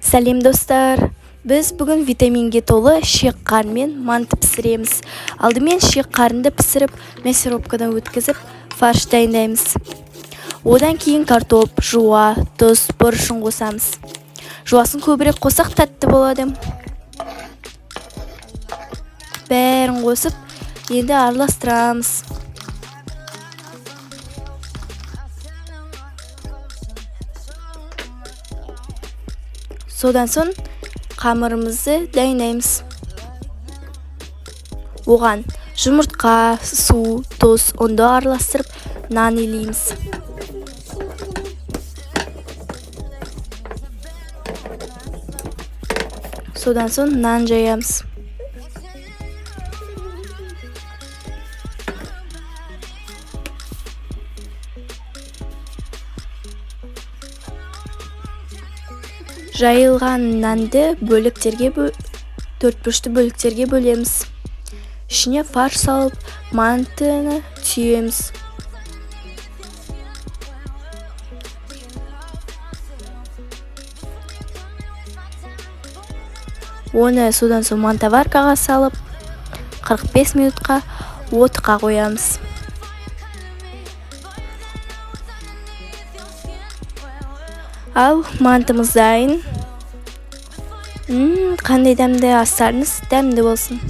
Сәлем достар. Біз бүгін витаминге толы шек қарын мен манты пісіреміз. Алдымен шек қарынды пісіріп, мясорубкадан өткізіп, фарш дайындаймыз. Одан кейін картоп, жуа, тұз, бұрышын қосамыз. Жуасын көбірек қосақ тәтті болады. Бәрін қосып, енді араластырамыз. Содан соң қамырымызды дайындаймыз. Оған жұмыртқа, су, тұз, ұнды араластырып, нан илейміз. Содан соң нан жаямыз. Жайылған нанды төрт бұрышты бөліктерге бөлеміз. Ішіне фарш салып, мантыны түйеміз. Оны содан соң мантоваркаға салып, 45 минутқа отқа қоямыз. Ал мантымыз дайын. Қандай дәмді, астарыңыз дәмді болсын.